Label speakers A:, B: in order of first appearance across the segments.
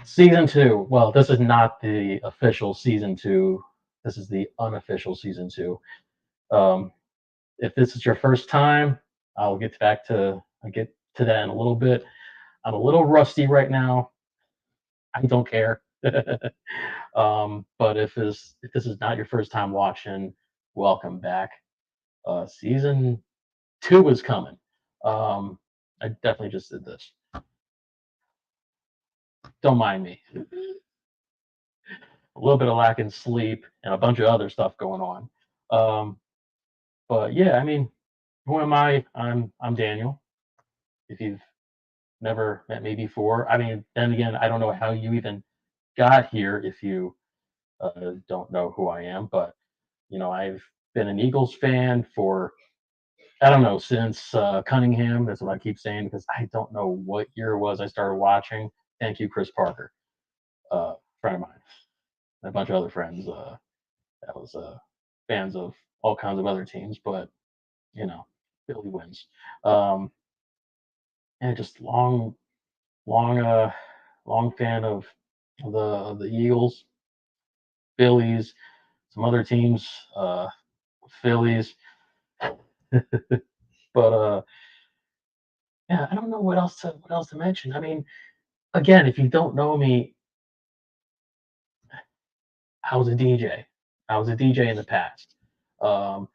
A: Season two. Well, this is not the official season two. This is the unofficial season two. Um, if this is your first time, I'll get to that in a little bit. I'm a little rusty right now. I don't care. But if this is not your first time watching, welcome back. Season two is coming. Um, I definitely just did this. Don't mind me. A little bit of lack in sleep and a bunch of other stuff going on. Um, but yeah, I mean, who am I? I'm Daniel. If you've never met me before, I mean, then again, I don't know how you even got here if you don't know who I am. But I've been an Eagles fan for I don't know since Cunningham. That's what I keep saying because I don't know what year it was I started watching. Thank you, Chris Parker, friend of mine, and a bunch of other friends. That was fans of all kinds of other teams, but you know, Philly wins. Um, and just long, long fan of the Eagles, Phillies, some other teams, Phillies, but yeah, I don't know what else to mention. I mean, again, if you don't know me, I was a DJ. I was a DJ in the past. Um,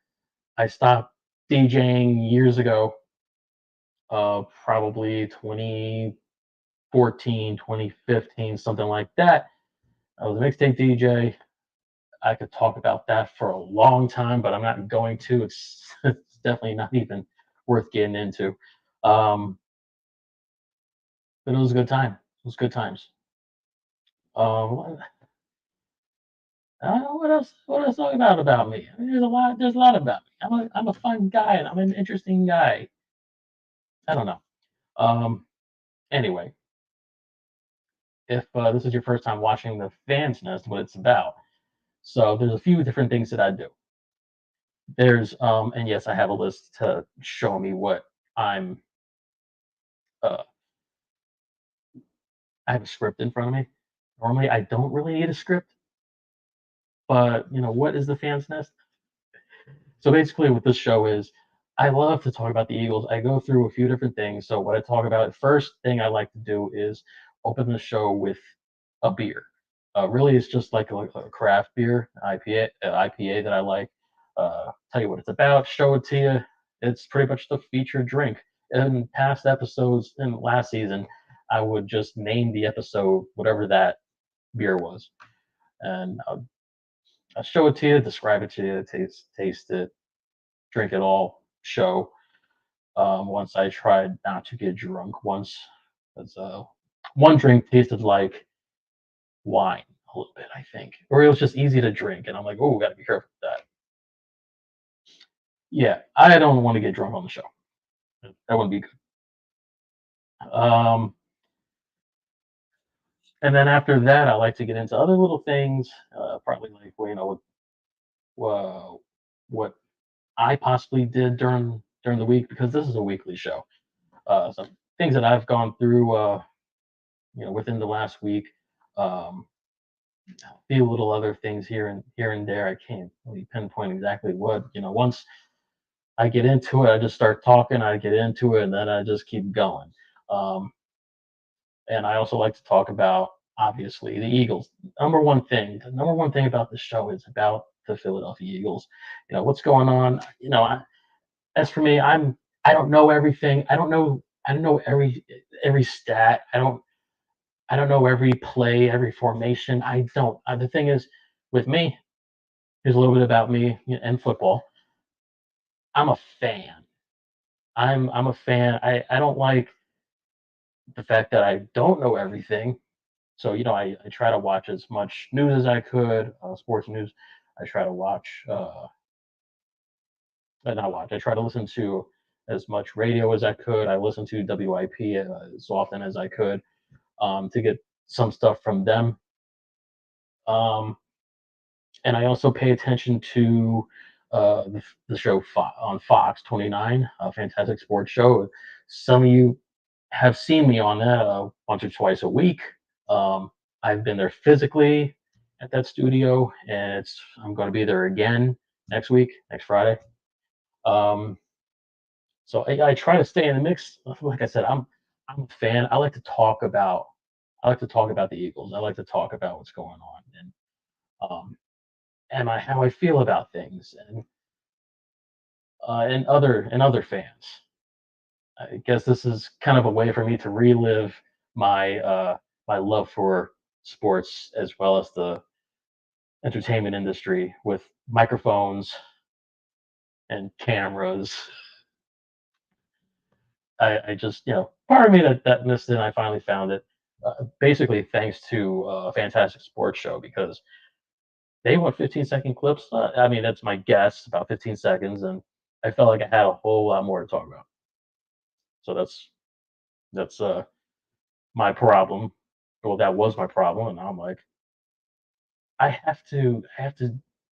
A: I stopped DJing years ago, probably 2014, 2015, something like that. I was a mixtape DJ. I could talk about that for a long time, but I'm not going to. It's definitely not even worth getting into. Um, but it was a good time. It was good times. Um, I don't know what else. What else talk about me? I mean, there's a lot. There's a lot about me. I'm a fun guy, and I'm an interesting guy. I don't know. Um, anyway, if this is your first time watching the Fans Nest, what it's about. So there's a few different things that I do. There's and yes, I have a list to show me what I'm. Uh, I have a script in front of me. Normally, I don't really need a script, but what is the Fans Nest? So basically, what this show is, I love to talk about the Eagles. I go through a few different things. So what I talk about, first thing I like to do is open the show with a beer. Really, it's just like a craft beer, IPA that I like. Tell you what it's about, show it to you. It's pretty much the featured drink. In past episodes in last season, I would just name the episode whatever that beer was, and I'll show it to you, describe it to you, taste it, drink it all, show. Once I tried not to get drunk once, because one drink tasted like wine a little bit, I think, or it was just easy to drink, and I'm like, oh, gotta be careful with that. Yeah, I don't want to get drunk on the show. That wouldn't be good. And then after that, I like to get into other little things, probably like what I possibly did during the week because this is a weekly show. Some things that I've gone through, within the last week. Um, a few little other things here and there. I can't really pinpoint exactly what. Once I get into it, I just start talking. I get into it, and then I just keep going. Um, and I also like to talk about obviously the Eagles. The number one thing about this show is about the Philadelphia Eagles. What's going on. As for me, I don't know everything. I don't know every stat. I don't know every play, every formation. I don't. The thing is, with me, here's a little bit about me and football. I'm a fan. I'm a fan. I don't like the fact that I don't know everything. So I try to watch as much news as I could, sports news. I try to watch, not watch. I try to listen to as much radio as I could. I listen to WIP as often as I could to get some stuff from them. Um, and I also pay attention to the show on Fox 29, a fantastic sports show. Some of you have seen me on that once or twice a week. I've been there physically at that studio, and I'm going to be there again next week, next Friday. Um, so I try to stay in the mix. Like I said, I'm a fan. I like to talk about the Eagles. I like to talk about what's going on um, and how I feel about things and other fans. I guess this is kind of a way for me to relive my love for sports as well as the entertainment industry with microphones and cameras. I just, part of me that missed it, and I finally found it. Basically, thanks to a fantastic sports show because they want 15-second clips. I mean, that's my guess, about 15 seconds, and I felt like I had a whole lot more to talk about. So that's my problem. Well, that was my problem, and now I'm like, I have to.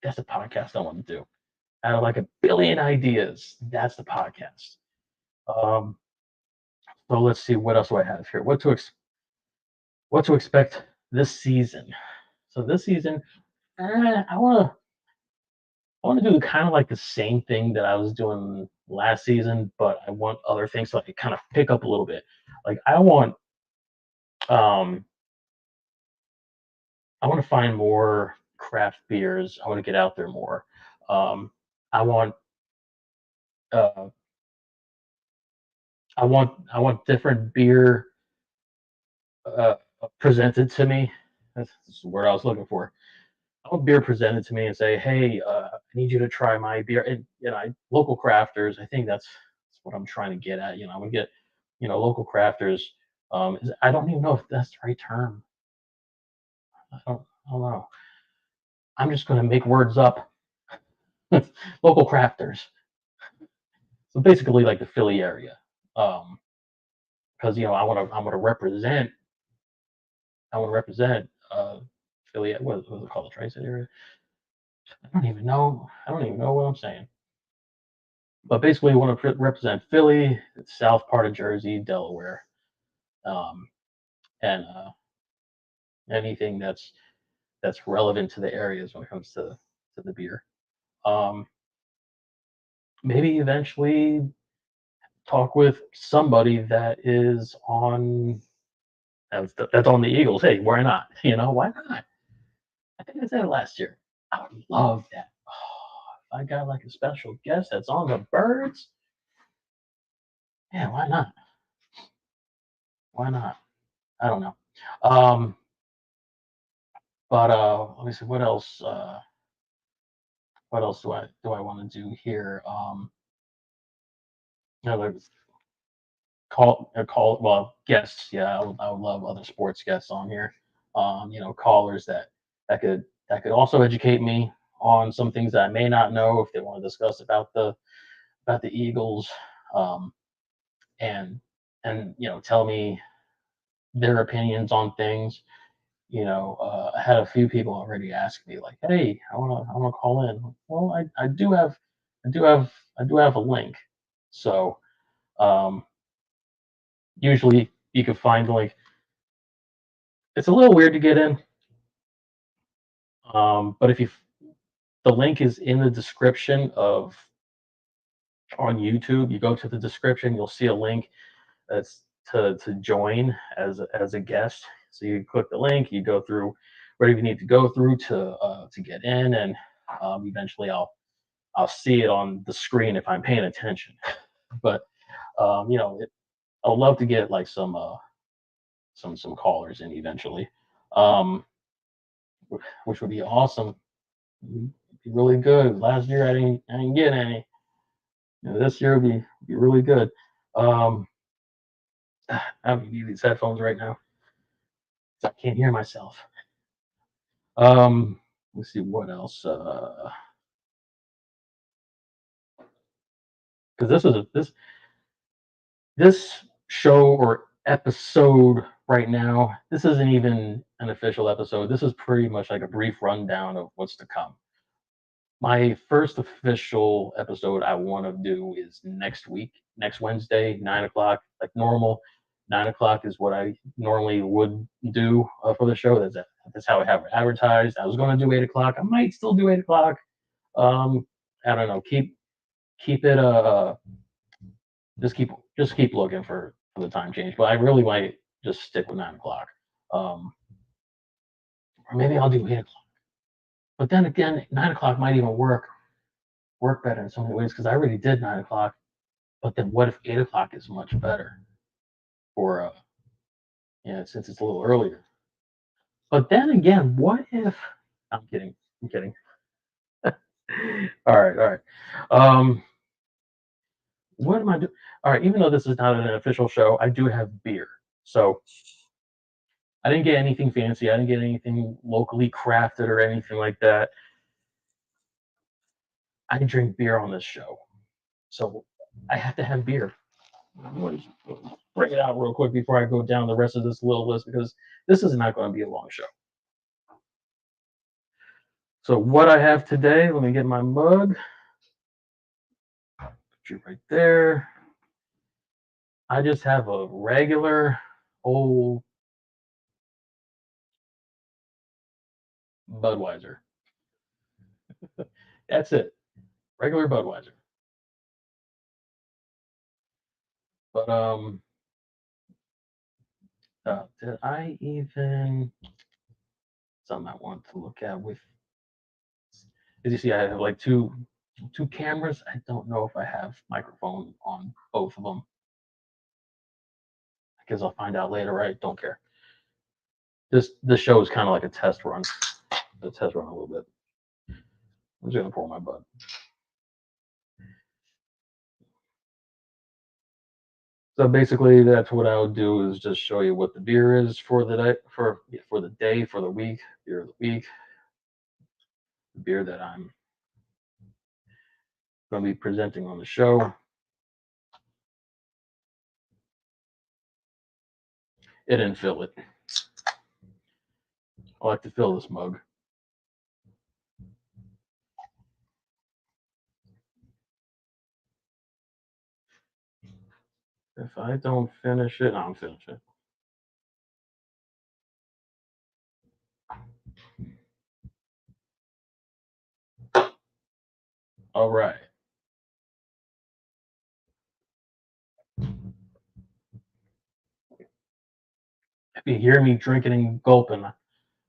A: That's a podcast I want to do. Out of like a billion ideas, that's the podcast. Um, so let's see what else do I have here. What to expect this season? So this season, I want to do kind of like the same thing that I was doing last season, but I want other things to like kind of pick up a little bit. Like um I want to find more craft beers. I want to get out there more. Um, I want uh, I want different beer uh, presented to me. That's the word I was looking for. I want beer presented to me and say, "Hey, I need you to try my beer." And local crafters. I think that's what I'm trying to get at. I want to get local crafters. I don't even know if that's the right term. I don't know. I'm just going to make words up. Local crafters. So basically, like the Philly area. Um, because I want to represent Philly. What is it called? The Tri-State area. I don't even know what I'm saying. But basically, I want to represent Philly, the south part of Jersey, Delaware, um, and anything that's relevant to the areas when it comes to the beer. Um, Maybe eventually talk with somebody that is on that's on the Eagles. Hey, why not? Why not? I think I said it last year. I would love that. Oh, if I got like a special guest that's on the birds, yeah, why not? Why not? I don't know. Um, but let me see what else. What else do I want to do here? There's call well guests. Yeah, I would love other sports guests on here. Callers that could also educate me on some things that I may not know if they want to discuss about the Eagles, um, and tell me their opinions on things. I had a few people already ask me like, "Hey, I wanna call in." Well, I do have a link. So um, usually you can find the link. It's a little weird to get in, but if the link is in the description of on YouTube. You go to the description, you'll see a link that's to join as a guest. So you click the link, you go through whatever you need to go through to get in, and eventually I'll see it on the screen if I'm paying attention. But I'd love to get like some callers in eventually, um, which would be awesome. Be really good. Last year I didn't get any. This year would be really good. Um, I need these headphones right now. I can't hear myself. Let's see what else. Because this show or episode right now, this isn't even an official episode. This is pretty much like a brief rundown of what's to come. My first official episode I want to do is next week, next Wednesday, 9 o'clock, like normal. 9 o'clock is what I normally would do for the show. That's how I have it advertised. I was going to do 8 o'clock. I might still do 8 o'clock. Um, I don't know. Keep it just keep looking for the time change. But I really might just stick with 9 o'clock. Um, or maybe I'll do 8 o'clock. But then again, 9 o'clock might even work better in so many ways because I already did 9 o'clock. But then what if 8 o'clock is much better for since it's a little earlier. But then again, what if I'm kidding. I'm kidding. All right. Um, what am I doing? All right, even though this is not an official show, I do have beer. So I didn't get anything fancy. I didn't get anything locally crafted or anything like that. I drink beer on this show. So I have to have beer. I'm going to bring it out real quick before I go down the rest of this little list because this is not going to be a long show. So what I have today, let me get my mug. Put you right there. I just have a regular old Budweiser. That's it. Regular Budweiser. But did I even something I want to look at with as you see I have like two cameras. I don't know if I have microphone on both of them. I guess I'll find out later. I don't care. This show is kind of like a test run. A test run a little bit. I'm just gonna pour my bud. So basically, that's what I would do is just show you what the beer is for the day, for the day, for the week, beer of the week, the beer that I'm going to be presenting on the show. It didn't fill it. I like to fill this mug. If I don't finish it, I'm finishing. All right. If you hear me drinking and gulping,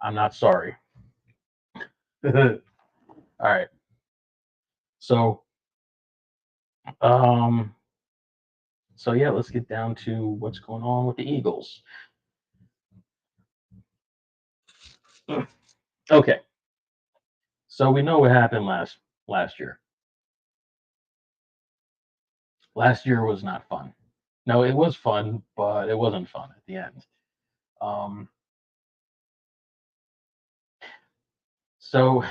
A: I'm not sorry. All right. So, um, so yeah, let's get down to what's going on with the Eagles. Okay. So we know what happened last year. Last year was not fun. No, it was fun, but it wasn't fun at the end. Um, so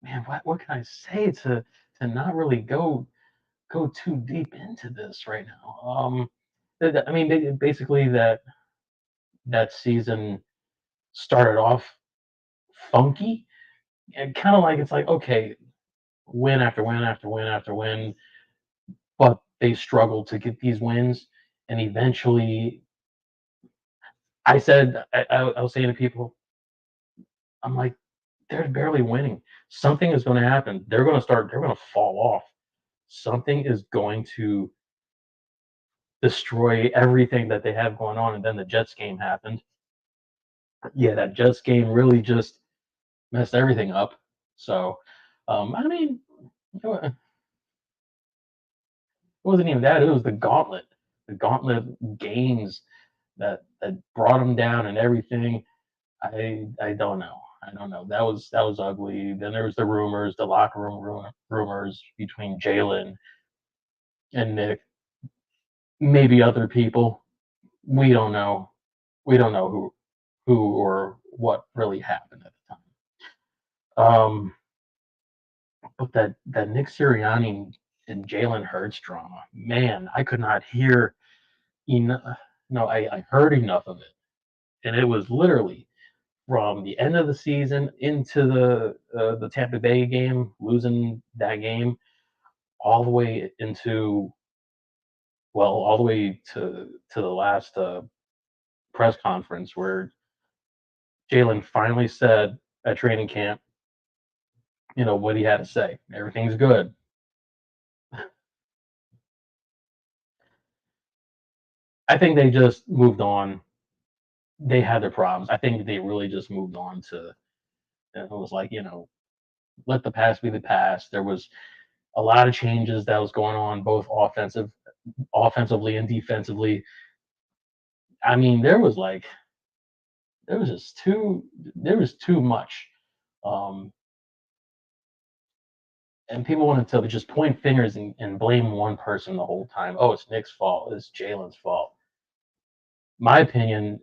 A: man, what can I say to not really go too deep into this right now? I mean, basically that season started off funky and kind of like it's like okay, win after win after win after win, but they struggled to get these wins, and eventually, I was saying to people, I'm like, they're barely winning. Something is going to happen. They're going to fall off. Something is going to destroy everything that they have going on. And then the Jets game happened. Yeah, that Jets game really just messed everything up. So, I mean, it wasn't even that. It was the gauntlet games that brought them down and everything. I don't know. I don't know. That was ugly. Then there was the rumors, the locker room rumors between Jalen and Nick, maybe other people. We don't know. We don't know who or what really happened at the time. But that Nick Sirianni and Jalen Hurts drama, man, I could not hear enough. No, I heard enough of it, and it was literally from the end of the season into the Tampa Bay game, losing that game, all the way into well, all the way to the last press conference where Jalen finally said at training camp, what he had to say. Everything's good. I think they just moved on. They had their problems. I think they really just moved on to. It was like, let the past be the past. There was a lot of changes that was going on, both offensively and defensively. I mean, there was just there was too much. Um, and people wanted to just point fingers and blame one person the whole time. Oh, it's Nick's fault. It's Jalen's fault. My opinion,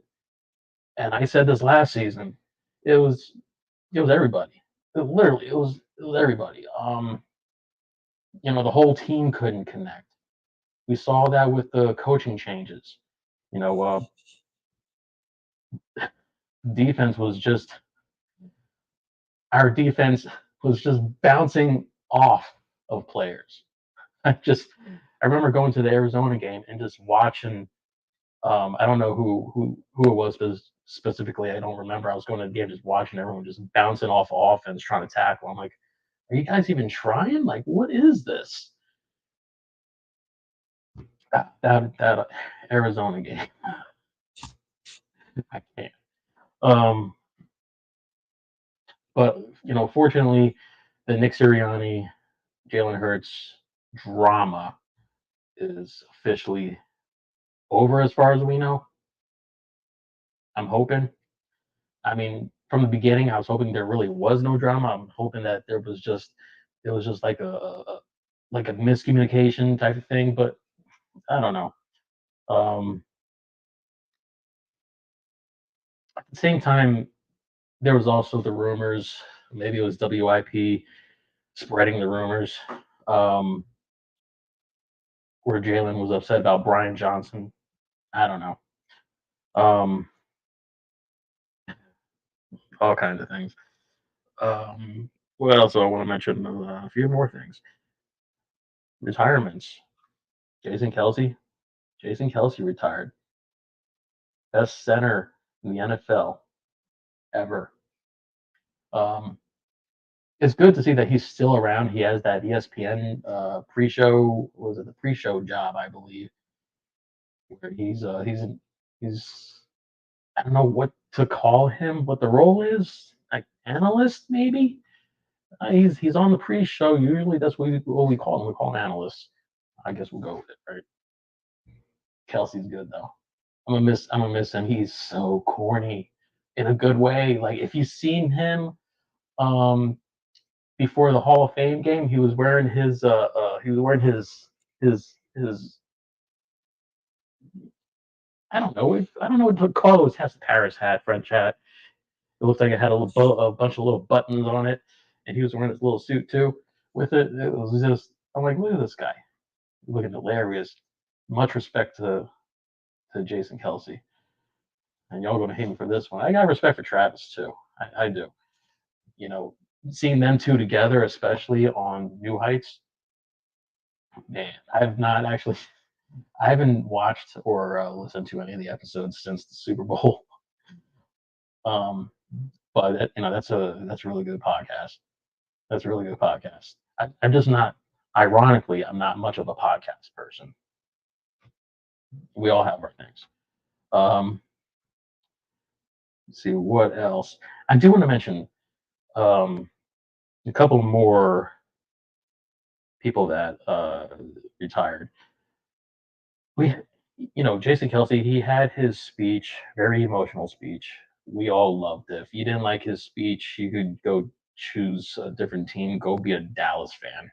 A: and I said this last season, it was it was everybody. It was everybody. The whole team couldn't connect. We saw that with the coaching changes. You know, uh, defense was just our defense was just bouncing off of players. I remember going to the Arizona game and just watching. I don't know who it was, specifically. I don't remember. I was going to the game just watching everyone just bouncing off offense, trying to tackle. I'm like, are you guys even trying? Like, what is this? That Arizona game, I can't. Um, but fortunately, the Nick Sirianni, Jalen Hurts drama is officially over as far as we know. I'm hoping. I mean, from the beginning, I was hoping there really was no drama. I'm hoping that it was just like a miscommunication type of thing. But I don't know. Um, at the same time, there was also the rumors. Maybe it was WIP spreading the rumors, um, where Jalen was upset about Brian Johnson. I don't know. Um, all kinds of things. What else do I want to mention? A few more things. Retirements. Jason Kelsey. Jason Kelsey retired. Best center in the NFL ever. Um, it's good to see that he's still around. He has that ESPN pre-show. Was it the pre-show job? I believe where he's I don't know what to call him. What the role is? Like analyst, maybe. He's on the pre-show. Usually that's what we call him. We call him analyst. I guess we'll go with it, right? Kelsey's good though. I'm gonna miss him. He's so corny in a good way. Like if you've seen him um before the Hall of Fame game, he was wearing his I don't know what to call it. It has a Paris hat, French hat. It looked like it had a bunch of little buttons on it, and he was wearing his little suit too with it. It was just I'm like, look at this guy, looking hilarious. Much respect to Jason Kelsey, and y'all gonna hate me for this one. I got respect for Travis too. I do. You know, seeing them two together, especially on New Heights, man, I haven't watched or listened to any of the episodes since the Super Bowl. Um, but that's a really good podcast. That's a really good podcast. I'm just not. Ironically, I'm not much of a podcast person. We all have our things. Um, let's see what else. I do want to mention um, a couple more people that retired. We, Jason Kelsey, he had his speech, very emotional speech. We all loved it. If you didn't like his speech, you could go choose a different team, go be a Dallas fan.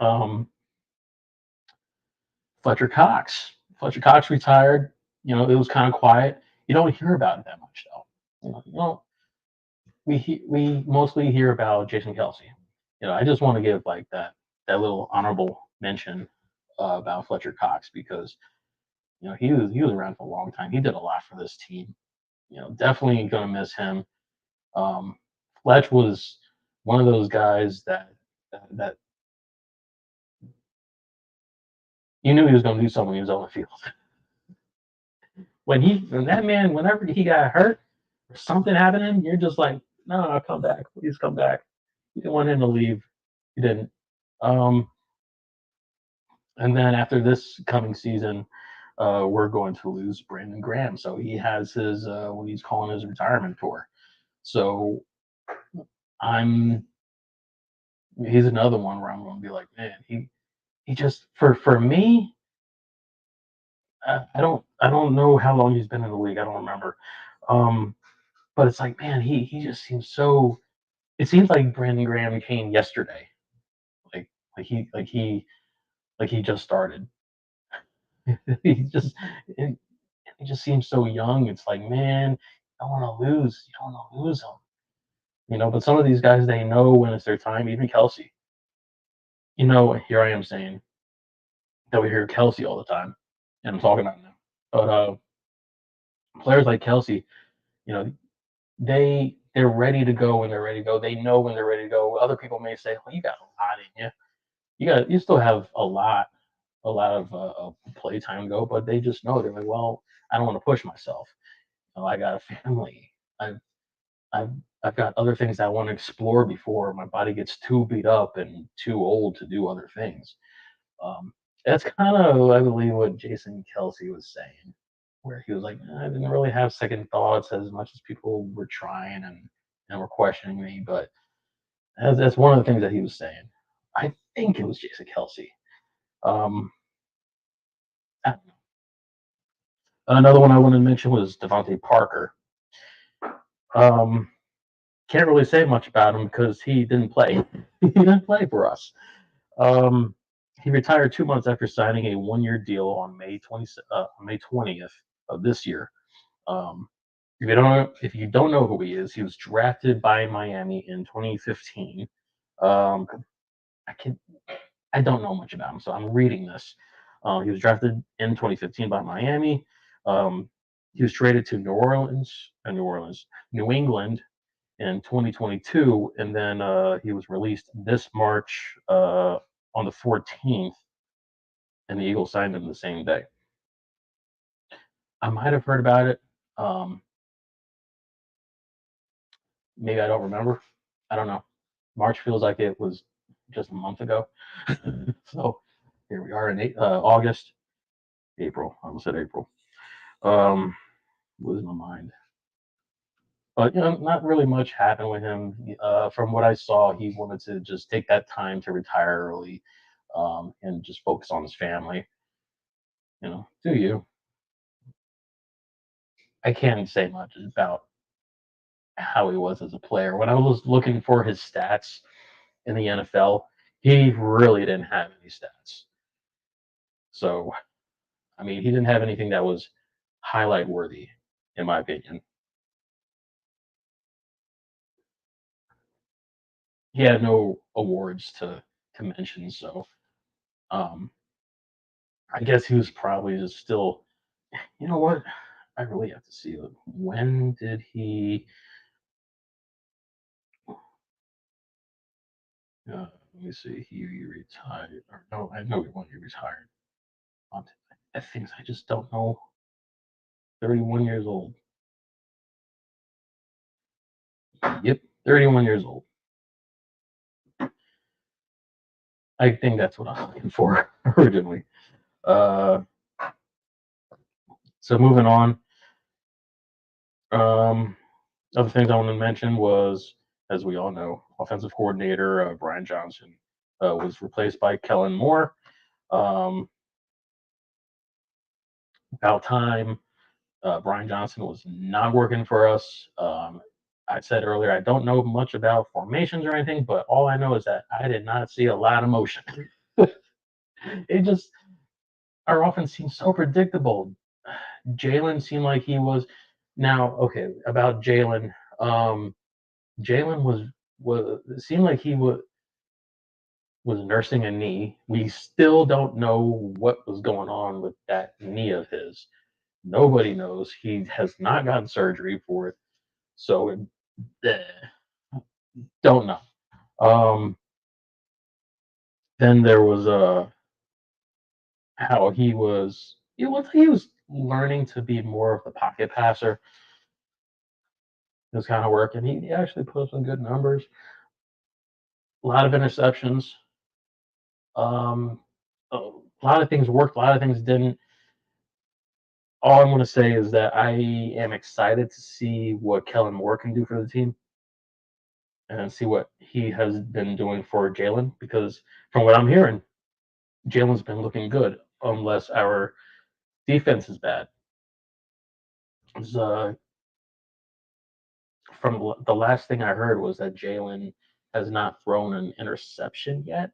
A: Um, Fletcher Cox. Fletcher Cox retired. It was kind of quiet. You don't hear about it that much though. We mostly hear about Jason Kelsey. I just want to give like that little honorable mention about Fletcher Cox because he was around for a long time. He did a lot for this team. Definitely gonna miss him. Um, Fletch was one of those guys that You knew he was going to do something when he was on the field. When that man, whenever he got hurt or something happening, you're just like, no, come back, please come back. You didn't want him to leave. You didn't. Um, and then after this coming season, we're going to lose Brandon Graham. So he has his what he's calling his retirement tour. So I'm he's another one where I'm going to be like, man, he just for me, I don't know how long he's been in the league. I don't remember. Um, but it's like, man, he just seems so. It seems like Brandon Graham came yesterday. Like like he like he like he just started. he just he he just seems so young. It's like, man, you don't want to lose. You don't want to lose him. But some of these guys, they know when it's their time. Even Kelsey. Here I am saying that we hear Kelsey all the time, and I'm talking about him now. But players like Kelsey, you know, they're ready to go when they're ready to go. They know when they're ready to go. Other people may say, "Well, you got a lot in you. You still have a lot of play time to go," but they just know they're like, "Well, I don't want to push myself. I got a family. I've I've I've got other things I want to explore before my body gets too beat up and too old to do other things." Um, that's kind of, I believe, what Jason Kelsey was saying, where he was like, I didn't really have second thoughts as much as people were trying and were questioning me, but that's one of the things that he was saying. I think it was Jason Kelsey. Um, Another one I wanted to mention was Devontae Parker. Um, can't really say much about him because he didn't play. He didn't play for us. Um, he retired 2 months after signing a one-year deal on May 20th of this year. Um, if you don't know who he was drafted by Miami in 2015. Um, I can I don't know much about him, so I'm reading this. He was drafted in 2015 by Miami. Um, he was traded to New England in 2022, and then he was released this March on the 14th, and the Eagles signed him the same day. I might have heard about it. Um, Maybe I don't remember. I don't know. March feels like it was just a month ago. So here we are in August, April. I almost said April. Um, losing my mind. But not really much happened with him. From what I saw, he wanted to just take that time to retire early, and just focus on his family. Do you? I can't say much about how he was as a player. When I was looking for his stats in the NFL, he really didn't have any stats. So, I mean, he didn't have anything that was highlight worthy, in my opinion. He had no awards to mention, so um, I guess he was probably just still. You know what? I really have to see. When did he? Let me see. He retired. Or no, I know when he retired. I think I just don't know. 31 years old. Yep, 31 years old. I think that's what I was looking for originally. Uh, so moving on. Um, Other things I want to mention was, as we all know, offensive coordinator Brian Johnson was replaced by Kellen Moore. Um, about time. Brian Johnson was not working for us. I said earlier I don't know much about formations or anything, but all I know is that I did not see a lot of motion. It just our offense seemed so predictable. Jalen seemed like he was. Now, okay, about Jalen. Jalen was it seemed like he was nursing a knee. We still don't know what was going on with that knee of his. Nobody knows. He has not gotten surgery for it, so don't know. Um, then there was how he was learning to be more of the pocket passer. It was kind of working. He actually put up some good numbers. A lot of interceptions. Um, a lot of things worked. A lot of things didn't. All I'm going to say is that I am excited to see what Kellen Moore can do for the team and see what he has been doing for Jalen. Because from what I'm hearing, Jalen's been looking good, unless our defense is bad. 'Cause, from the last thing I heard was that Jalen has not thrown an interception yet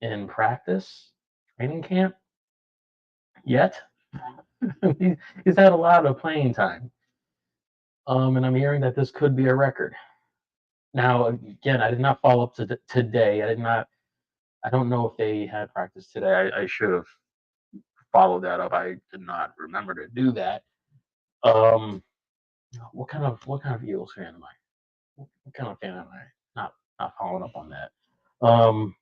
A: in practice, training camp yet. He's had a lot of playing time, and I'm hearing that this could be a record. Now, again, I did not follow up to today. I did not. I don't know if they had practice today. I should have followed that up. I did not remember to do that. Um, what kind of Eagles fan am I? What kind of fan am I? Not following up on that. Um,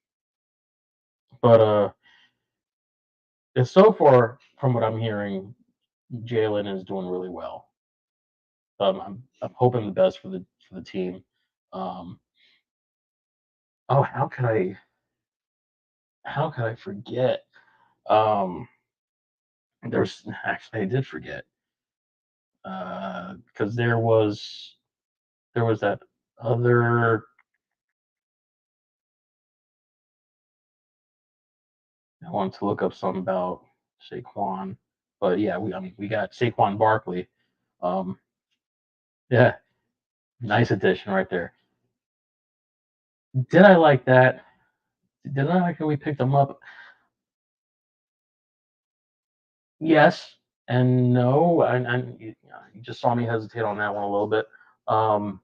A: but and so far, from what I'm hearing, Jalen is doing really well. I'm hoping the best for the team. Um, oh, how could I forget? Um, there's actually I did forget because there was that other. I wanted to look up something about Saquon, but yeah, we got Saquon Barkley. Um, yeah, nice addition right there. Did I like that? Did I like that we picked him up? Yes and no. And you just saw me hesitate on that one a little bit. Um,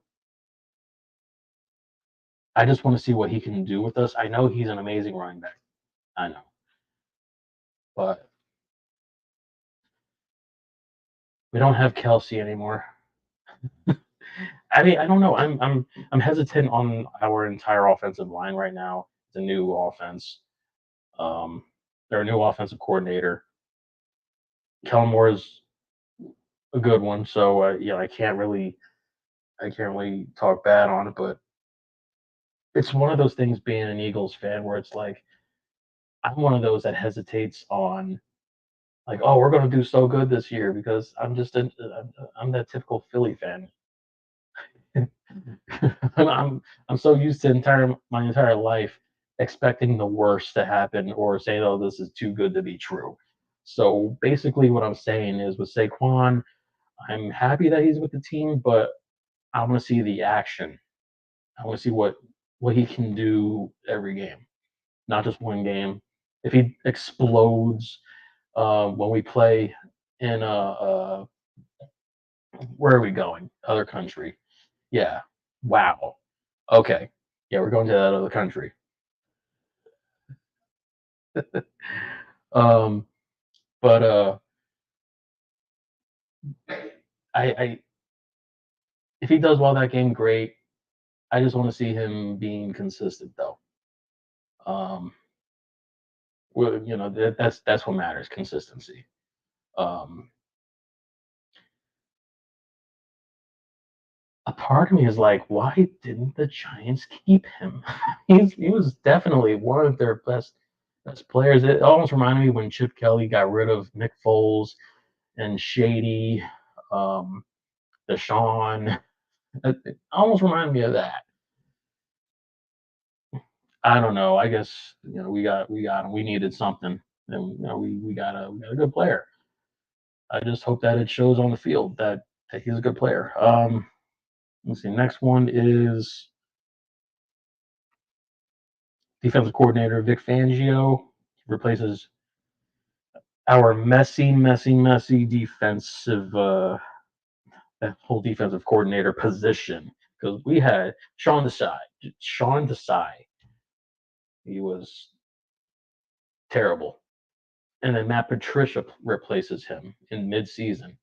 A: I just want to see what he can do with us. I know he's an amazing running back. I know, but we don't have Kelsey anymore. I mean, I don't know. I'm hesitant on our entire offensive line right now. It's a new offense. Um, they're a new offensive coordinator. Kellen Moore is a good one, so I can't really talk bad on it, but it's one of those things being an Eagles fan where it's like I'm one of those that hesitates on like, oh, we're going to do so good this year because I'm that typical Philly fan. I'm so used to my entire life expecting the worst to happen or saying, oh, this is too good to be true. So basically, what I'm saying is with Saquon, I'm happy that he's with the team, but I want to see the action. I want to see what he can do every game, not just one game. If he explodes when we play in where are we going? Other country. Yeah. Wow. Okay. Yeah, we're going to that other country. um, but I if he does well that game, great. I just want to see him being consistent though. Um, that's what matters, consistency. Um, a part of me is like, why didn't the Giants keep him? He was definitely one of their best players. It almost reminded me when Chip Kelly got rid of Nick Foles and Shady, um, Deshaun. It almost reminded me of that. I don't know. I guess we got him. We needed something, and we got a good player. I just hope that it shows on the field that he's a good player. Let's see. Next one is defensive coordinator Vic Fangio replaces our messy defensive that whole defensive coordinator position because we had Sean Desai. Sean Desai, he was terrible, and then Matt Patricia replaces him in mid-season,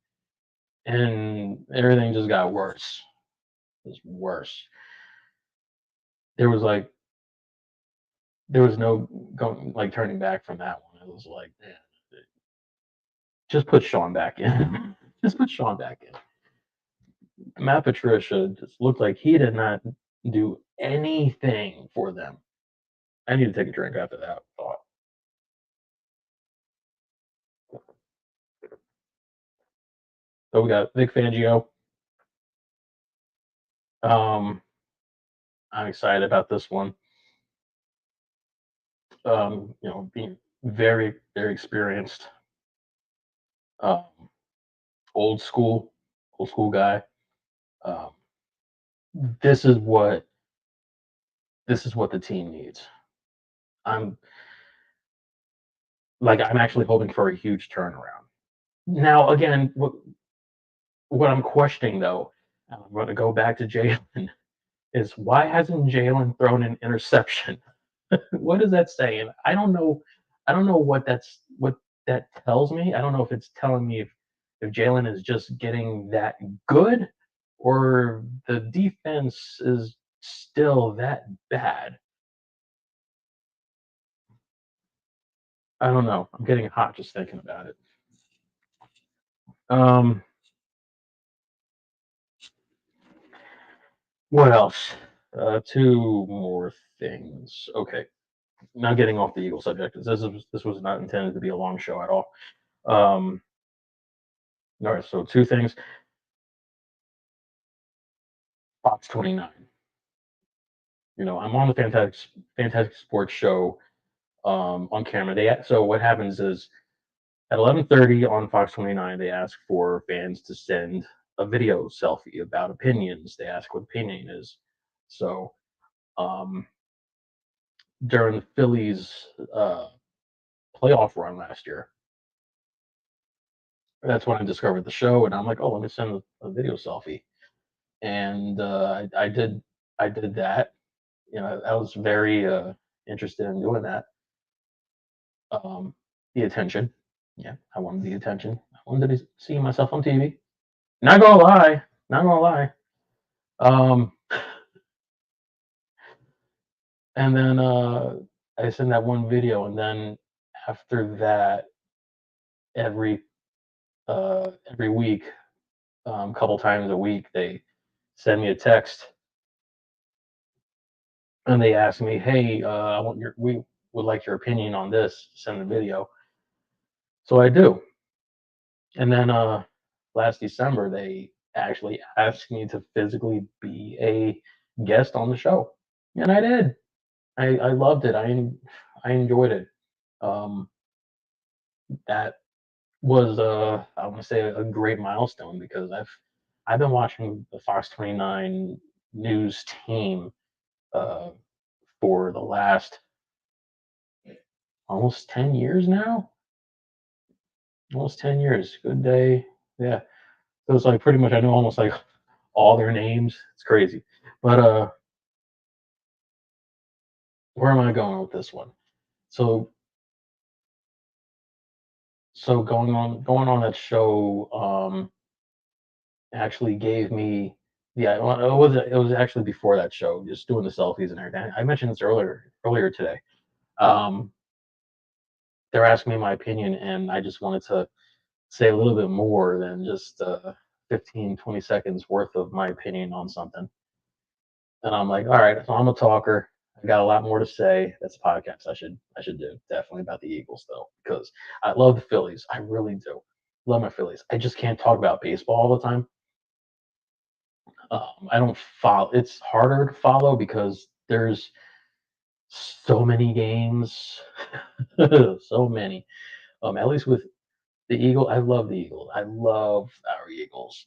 A: and everything just got worse. It was worse. There was like there was no going like turning back from that one. was like, man, just put Sean back in. Just put Sean back in. Matt Patricia just looked like he did not do anything for them. I need to take a drink after that thought. So we got Vic Fangio. Um, I'm excited about this one. Being very, very experienced, um, old school, old school guy. Um, this is what this is what the team needs. I'm I'm actually hoping for a huge turnaround. Now, again, what I'm questioning though, and I'm going to go back to Jalen, is why hasn't Jalen thrown an interception? What is that saying? I don't know. I don't know what that tells me. I don't know if it's telling me if Jalen is just getting that good, or the defense is still that bad. I don't know. I'm getting hot just thinking about it. Um, what else? Two more things. Okay, now getting off the Eagle subject. This was not intended to be a long show at all. Um, all right, so two things. Fox 29. I'm on the Fantastic Sports Show on camera. So what happens is at 11:30 on Fox 29, they ask for fans to send a video selfie about opinions. They ask what opinion is. So um, during the Phillies playoff run last year, that's when I discovered the show, and I'm like, oh, let me send a video selfie, and I did that. I was very interested in doing that. The attention. Yeah, I wanted the attention. I wanted to see myself on TV. Not gonna lie, not gonna lie. Um, and then I sent that one video, and then after that, every every week, couple times a week, they send me a text and they ask me, "Hey, we would like your opinion on this. Send a video." So I do. And then last December, they actually asked me to physically be a guest on the show, and I did. I loved it. I enjoyed it. Um, that was I want to say a great milestone because I've been watching the Fox 29 news team uh, for the last almost 10 years now. Almost 10 years. Good day. Yeah. It was like pretty much I know almost like all their names. It's crazy. But where am I going with this one? So so going on that show actually gave me well, it was actually before that show, just doing the selfies and everything. I mentioned this earlier today. Um, they're asking me my opinion, and I just wanted to say a little bit more than just 15, 20 seconds worth of my opinion on something. And I'm like, all right, so I'm a talker. I got a lot more to say. That's a podcast I should do definitely about the Eagles though, because I love the Phillies. I really do. Love my Phillies. I just can't talk about baseball all the time. I don't follow. It's harder to follow because there's so many games, so many. At least with the Eagle, I love the Eagles. I love our Eagles.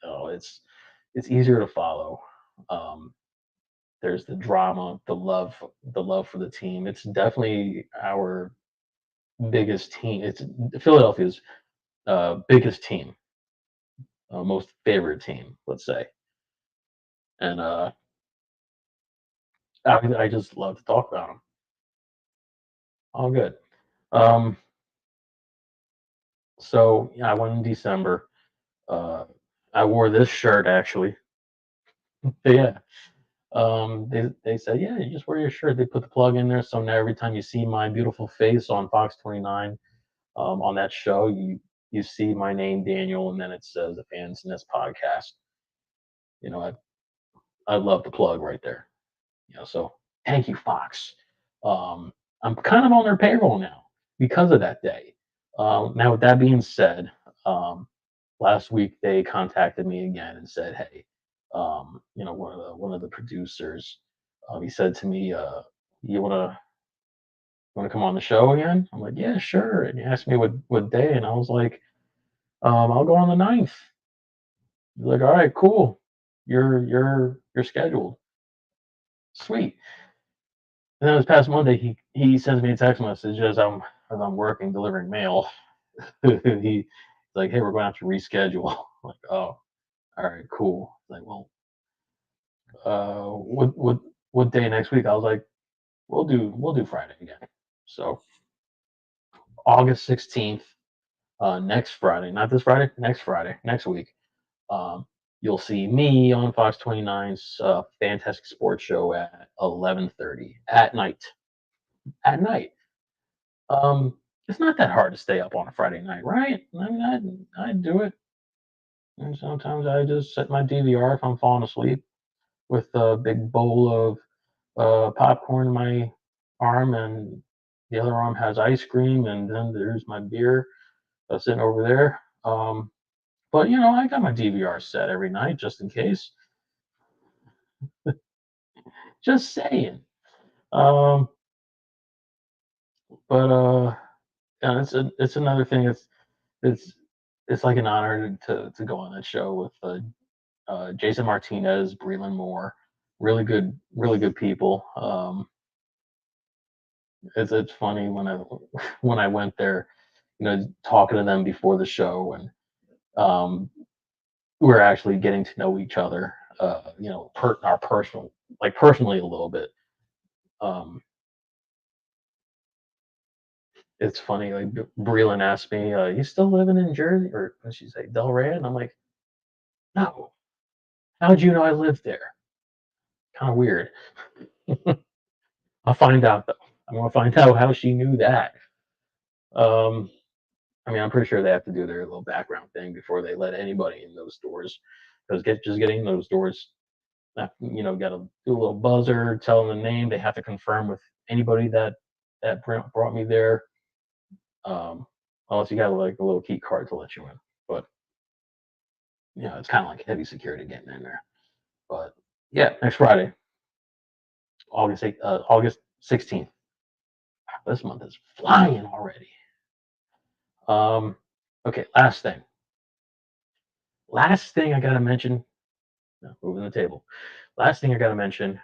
A: It's easier to follow. Um, there's the drama, the love for the team. It's definitely our biggest team. It's Philadelphia's biggest team, most favorite team, let's say. And I just love to talk about them. All good. Um, so yeah, I went in December. Uh, I wore this shirt actually. Yeah. They said, yeah, you just wear your shirt. They put the plug in there, so now every time you see my beautiful face on Fox 29, on that show, you see my name, Daniel, and then it says the Fans Nest podcast. You know, I love the plug right there. So thank you, Fox. I'm kind of on their payroll now because of that day. Now, with that being said, um, last week they contacted me again and said, "Hey, one of the producers, he said to me, you wanna come on the show again?" I'm like, "Yeah, sure." And he asked me what day, and I was like, "I'll go on the 9th." He's like, "All right, cool. You're scheduled. Sweet." And then this past Monday, he sends me a text message as I'm working delivering mail. He's like, "Hey, we're going to have to reschedule." I'm like, "Oh, all right, cool." Like, well, what day next week? I was like, "We'll do Friday again." So August 16th, next Friday, not this Friday, next Friday, next week. Um, you'll see me on Fox 29's Fantastic Sports Show at 11:30 at night. At night. It's not that hard to stay up on a Friday night, right? I mean, I do it. And sometimes I just set my DVR if I'm falling asleep with a big bowl of popcorn in my arm, and the other arm has ice cream, and then there's my beer sitting over there. But I got my DVR set every night just in case. Just saying. Um, but yeah, it's another thing. It's it's like an honor to go on that show with Jason Martinez, Breland Moore, really good people. It's funny when I when I went there, talking to them before the show, and we're actually getting to know each other. Our personally a little bit. Um, it's funny. Like Breland asked me, "You still living in Jersey?" Or what she say, Delray? And I'm like, "No. How'd you know I lived there?" Kind of weird. I'll find out though. I'm gonna find out how she knew that. Um, I mean, I'm pretty sure they have to do their little background thing before they let anybody in those doors. Because just getting in those doors, got to do a little buzzer, tell them the name. They have to confirm with anybody that brought me there. Um, Unless you got like a little key card to let you in. But it's kind of like heavy security getting in there. But yeah, next Friday, August 16th. This month is flying already. Um, okay, last thing. Last thing I gotta mention. No, moving the table. Last thing I gotta mention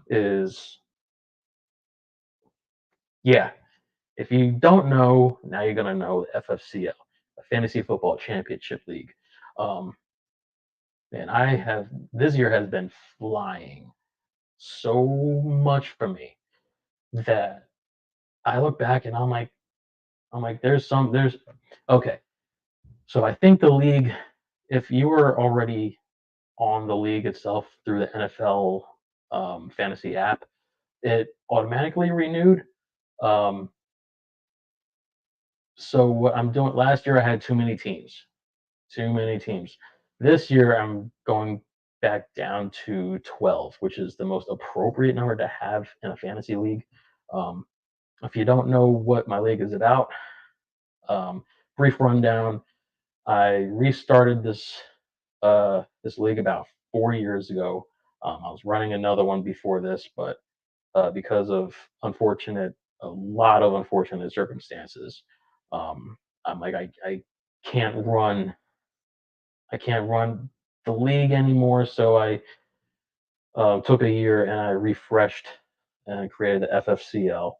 A: is, yeah, if you don't know, now you're gonna know the FFCL, a Fantasy Football Championship League. Um, and this year has been flying so much for me that I look back and I'm like, there's okay. So I think the league, if you were already on the league itself through the NFL fantasy app, it automatically renewed. Um, so what I'm doing, last year I had too many teams. This year I'm going back down to 12, which is the most appropriate number to have in a fantasy league. Um, if you don't know what my league is about, um, brief rundown. I restarted this league about 4 years ago. I was running another one before this, but because of a lot of unfortunate circumstances, um, I'm like, can't run, I can't run the league anymore. So I took a year and I refreshed and created the FFCL,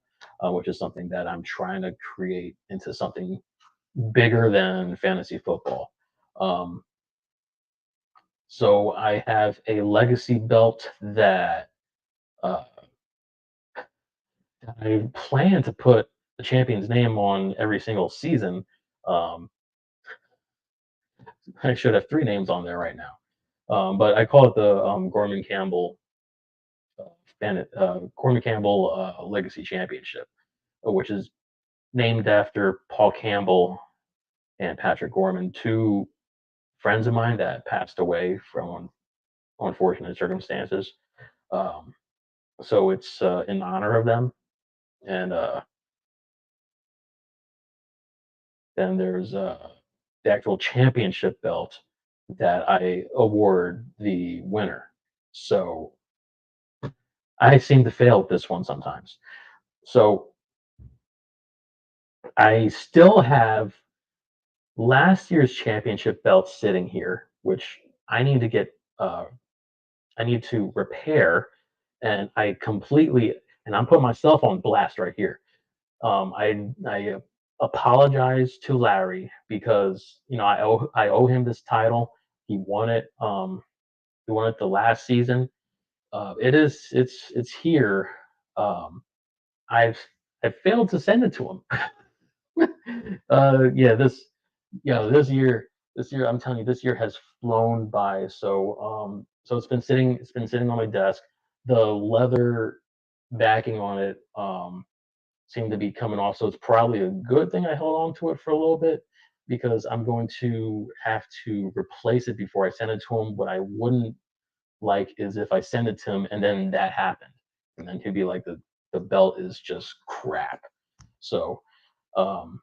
A: which is something that I'm trying to create into something bigger than fantasy football. Um, so I have a legacy belt that uh, I plan to put the champion's name on every single season. Um, I should have three names on there right now, but I call it the Gorman Campbell Corey Campbell Legacy Championship, which is named after Paul Campbell and Patrick Gorman, two friends of mine that passed away from unfortunate circumstances. Um, so it's in honor of them. And then there's the actual championship belt that I award the winner. So I seem to fail at this one sometimes. So I still have last year's championship belt sitting here, which I need to get. I need to repair, and I completely. And I'm putting myself on blast right here. I apologize to Larry because I owe him this title. He won it. He won it the last season. It's here. Um, I've I failed to send it to him. Yeah, this year I'm telling you, this year has flown by. So it's been sitting on my desk. The leather backing on it seemed to be coming off, so it's probably a good thing I held on to it for a little bit because I'm going to have to replace it before I send it to him. What I wouldn't like is if I send it to him and then that happened, and then he'd be like, the belt is just crap. So um,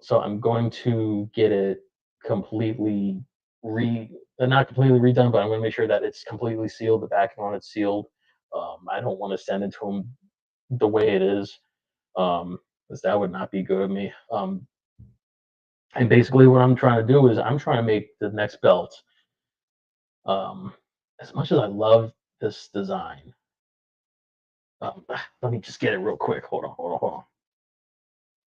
A: so I'm going to get it completely not completely redone, but I'm going to make sure that it's completely sealed. The backing on it's sealed. I don't want to send it to him the way it is, because that would not be good of me. And basically, what I'm trying to do is I'm trying to make the next belt. Um, as much as I love this design, let me just get it real quick. Hold on.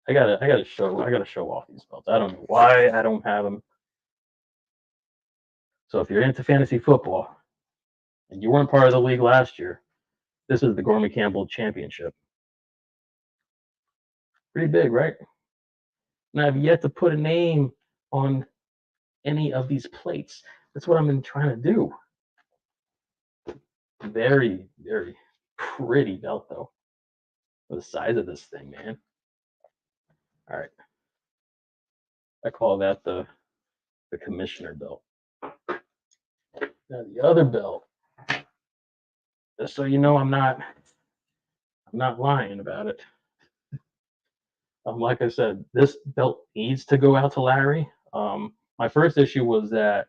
A: I gotta show off these belts. I don't know why I don't have them. So if you're into fantasy football and you weren't part of the league last year, this is the Gorman Campbell Championship. Pretty big, right? And I've yet to put a name on any of these plates. That's what I've been trying to do. Very, very pretty belt though. The size of this thing, man. All right, I call that the commissioner belt. Now the other belt, just so you know, I'm not lying about it. Like I said, this belt needs to go out to Larry. My first issue was that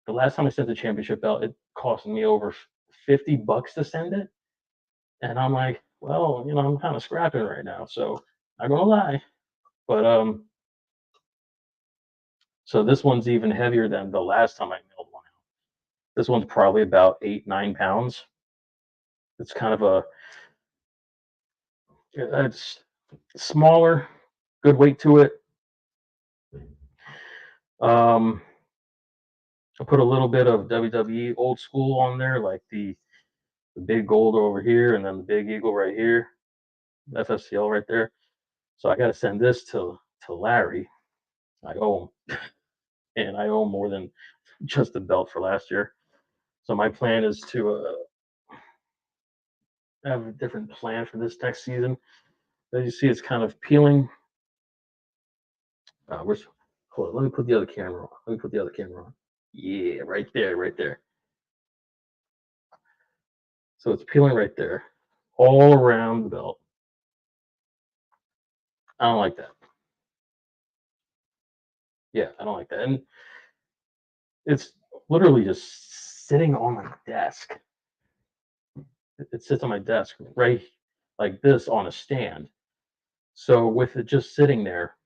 A: the last time I sent the championship belt, it cost me over $50 to send it, and I'm like, well, I'm kind of scrapping right now, so not gonna lie. But so this one's even heavier than the last time I mailed one out. This one's probably about 8, 9 pounds. It's kind of it's smaller, good weight to it. Um, I put a little bit of WWE old school on there, like the big gold over here, and then the big eagle right here, FSCL right there. So I got to send this to Larry. I owe him, and I owe him more than just the belt for last year. So my plan is to have a different plan for this next season. As you see, it's kind of peeling. Where's Hold on, let me put the other camera on. Let me put the other camera on. Yeah, right there, right there. So it's peeling right there, all around the belt. I don't like that. Yeah, I don't like that. And it's literally just sitting on my desk. It sits on my desk right like this on a stand. So with it just sitting there,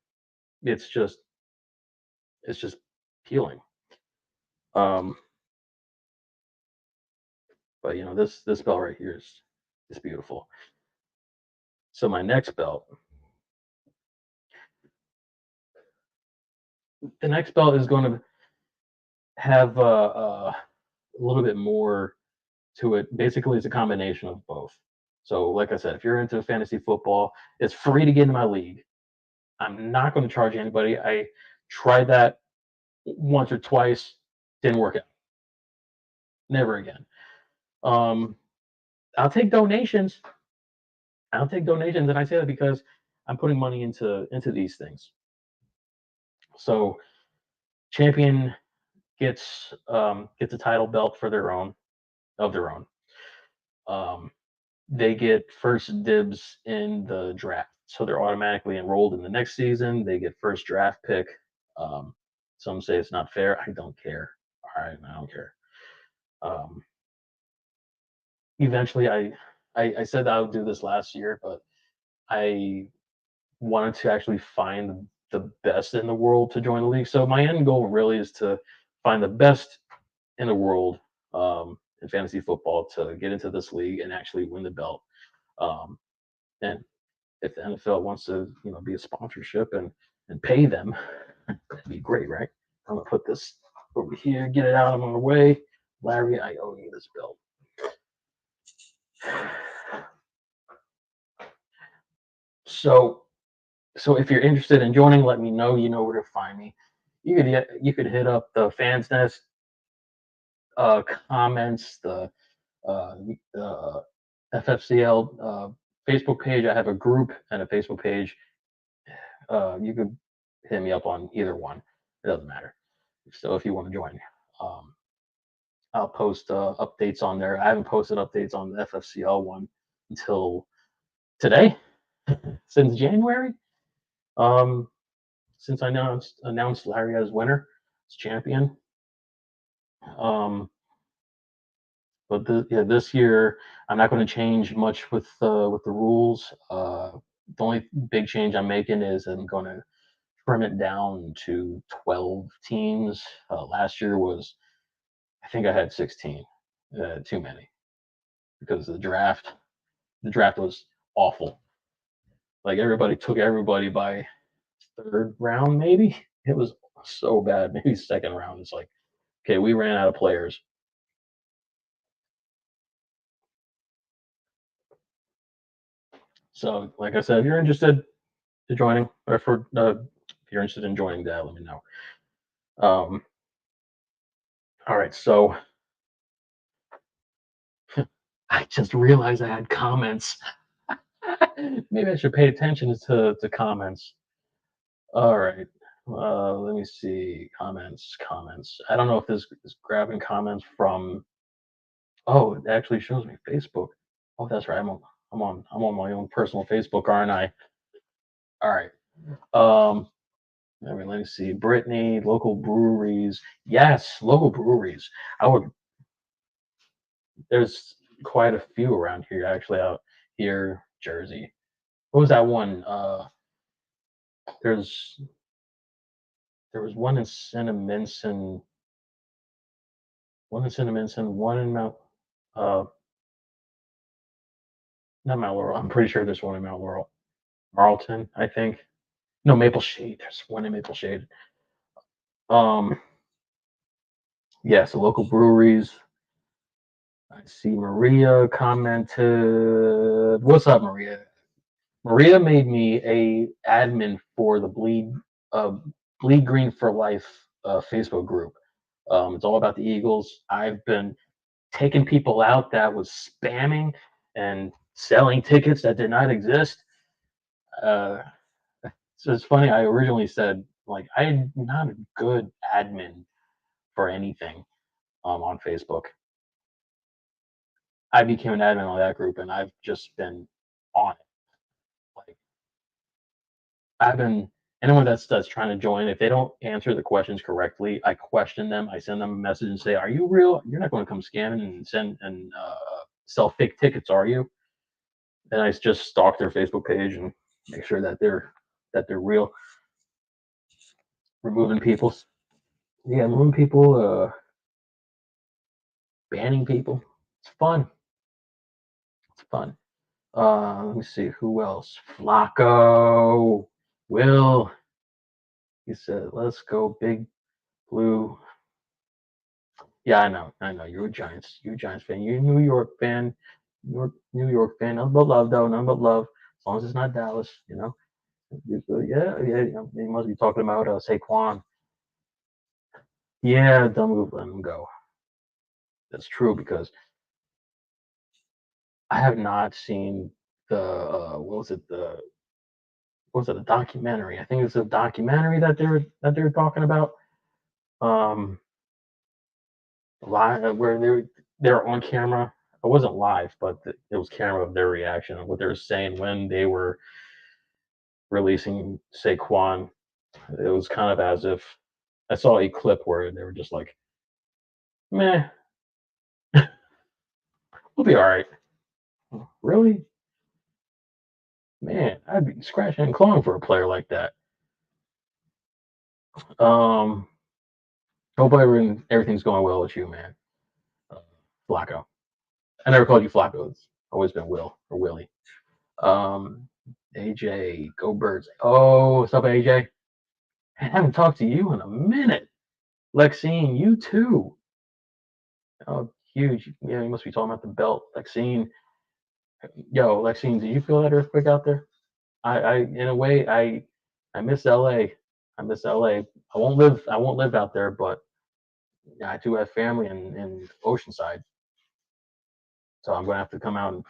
A: it's just it's just peeling. Um, but this belt right here is beautiful. So my next belt, the next belt is going to have a little bit more to it. Basically, it's a combination of both. So, like I said, if you're into fantasy football, it's free to get in my league. I'm not going to charge anybody. I tried that once or twice, didn't work out. Never again. Um, I'll take donations. I'll take donations, and I say that because I'm putting money into these things. So champion gets a title belt for their own of their own. Um, they get first dibs in the draft, so they're automatically enrolled in the next season. They get first draft pick. Um, some say it's not fair. I don't care. All right, I don't care. Um, eventually, I said I would do this last year, but I wanted to actually find the best in the world to join the league. So my end goal really is to find the best in the world in fantasy football to get into this league and actually win the belt. Um, and if the NFL wants to, be a sponsorship and pay them, that'd be great, right? I'm gonna put this over here, get it out of my way. Larry, I owe you this belt. So, so if you're interested in joining, let me know. You know where to find me. You could hit up the Fans Nest comments, the uh, uh, FFCL Facebook page. I have a group and a Facebook page. You could hit me up on either one. It doesn't matter. So if you want to join, um, I'll post updates on there. I haven't posted updates on the FFCL one until today, since January. Um, since I announced Larry as winner, as champion. Um, but yeah, this year I'm not going to change much with the rules. The only big change I'm making is I'm going to trim it down to 12 teams. Last year was, I think I had 16, too many because the draft was awful. Like everybody took everybody by third round, maybe. It was so bad. Maybe second round. It's like, okay, we ran out of players. So, like I said, if you're interested in joining, or if you're interested in joining that, let me know. Um, all right, so I just realized I had comments. Maybe I should pay attention to comments. All right. Let me see. Comments. I don't know if this is grabbing comments from. Oh, it actually shows me Facebook. Oh, that's right. I'm on my own personal Facebook, aren't I? All right. Um, let me see. Brittany, local breweries. Yes, local breweries. I would. There's quite a few around here, actually, out here, Jersey. What was that one? There's there was one in Cinnaminson, one in uh, not Mount Laurel. I'm pretty sure there's one in Mount Laurel. Marlton, I think. No, Maple Shade. There's one in Maple Shade. Um, yeah, so local breweries. I see Maria commented. What's up, Maria? Maria made me a admin for the uh, Bleed Green for Life Facebook group. It's all about the Eagles. I've been taking people out that was spamming and selling tickets that did not exist. Uh, so it's funny. I originally said like I'm not a good admin for anything on Facebook. I became an admin on that group, and I've just been on it. Like I've been anyone that's trying to join. If they don't answer the questions correctly, I question them. I send them a message and say, "Are you real? You're not going to come scamming and sell fake tickets, are you?" And I just stalk their Facebook page and make sure that they're real. Removing people, yeah, removing people, banning people. It's fun. It's fun. Let me see who else. Flacco, Will. He said, "Let's go, Big Blue." Yeah, I know. I know. You're a Giants fan. You're a New York fan. New York fan. Nothing but love, though. Nothing but love. As long as it's not Dallas, you know. Yeah, yeah. He must be talking about Saquon. Yeah, don't move. Let him go. That's true because I have not seen the what was it a documentary? I think it's a documentary that they're talking about. Um, live where they're on camera. It wasn't live, but it was camera of their reaction of what they were saying when they were releasing Saquon. It was kind of as if I saw a clip where they were just like, "Meh, we'll be all right." Really, man, I'd be scratching and clawing for a player like that. Um, Hope everything's going well with you, man. Uh, Flacco. I never called you Flacco. It's always been Will or Willie. Um, AJ, go Birds. Oh, what's up, AJ? I haven't talked to you in a minute. Lexine, you too. Oh, huge. Yeah, you must be talking about the belt. Lexine. Yo, Lexine, do you feel that earthquake out there? In a way, I miss LA. I miss LA. I won't live out there, but yeah, I do have family in Oceanside, so I'm gonna have to come out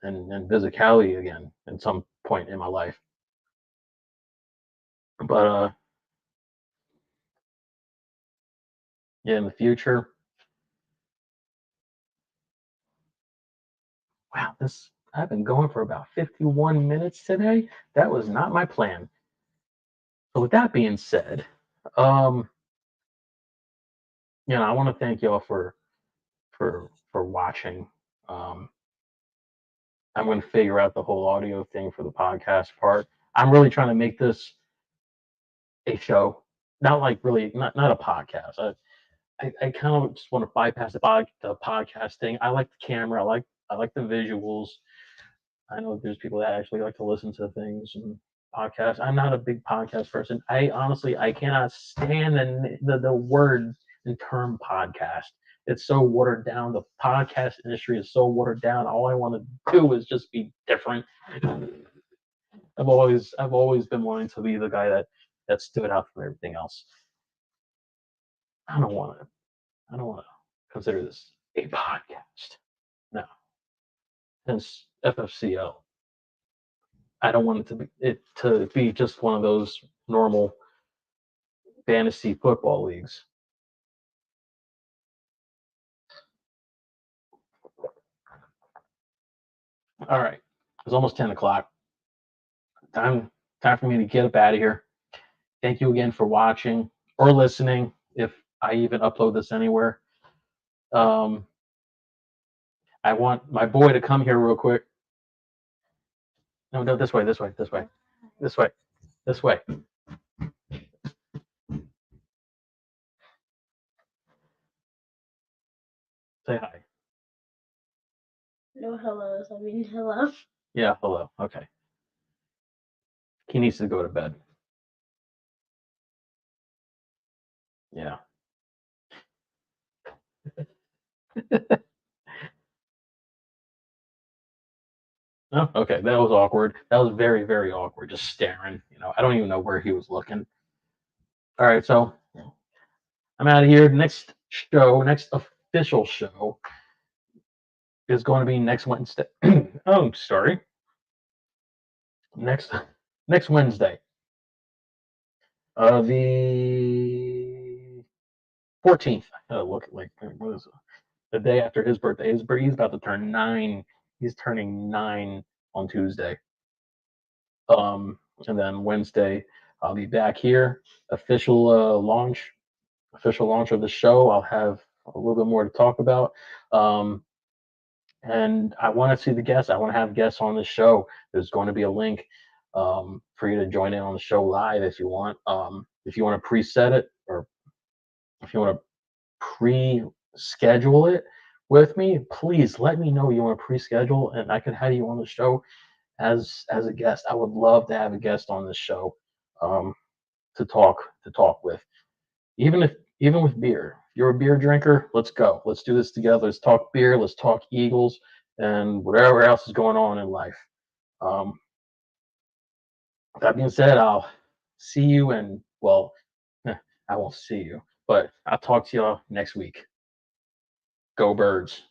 A: and visit Cali again at some point in my life. But yeah, in the future, wow, this I've been going for about 51 minutes today. That was not my plan. So with that being said, um, I want to thank y'all for watching. Um, I'm going to figure out the whole audio thing for the podcast part. I'm really trying to make this a show, not like really not a podcast. I kind of just want to bypass the podcast thing. I like the camera. I like the visuals. I know there's people that actually like to listen to things and podcasts. I'm not a big podcast person. I honestly I cannot stand the word and term podcast. It's so watered down. The podcast industry is so watered down. All I want to do is just be different. I've always been wanting to be the guy that stood out from everything else. I don't want to. I don't want to consider this a podcast. No, hence FFCL. I don't want it to be just one of those normal fantasy football leagues. All right, it's almost 10 o'clock. Time time for me to get up out of here. Thank you again for watching or listening. If I even upload this anywhere, um, I want my boy to come here real quick. No, no, this way, this way, this way, this way, this way. Say hi. No hellos. I mean hello. Yeah, hello. Okay. He needs to go to bed. Yeah. Oh, okay. That was awkward. That was very, very awkward. Just staring. I don't even know where he was looking. All right, so I'm out of here. Next official show is going to be next Wednesday. Oh, sorry. Next next Wednesday. The 14th. Look at what is it? The day after his birthday. He's about to turn 9. He's turning 9 on Tuesday. And then Wednesday, I'll be back here. Official launch of the show. I'll have a little bit more to talk about. Um, and I want to see the guests. I want to have guests on the show. There's going to be a link for you to join in on the show live if you want. If you want to preset it, or if you want to pre-schedule it with me, please let me know you want to pre-schedule, and I could have you on the show as a guest. I would love to have a guest on this show um, to talk with. Even with beer. If you're a beer drinker, let's go. Let's do this together. Let's talk beer. Let's talk Eagles and whatever else is going on in life. Um, that being said, I'll see you and well, I won't see you, but I'll talk to y'all next week. Go Birds.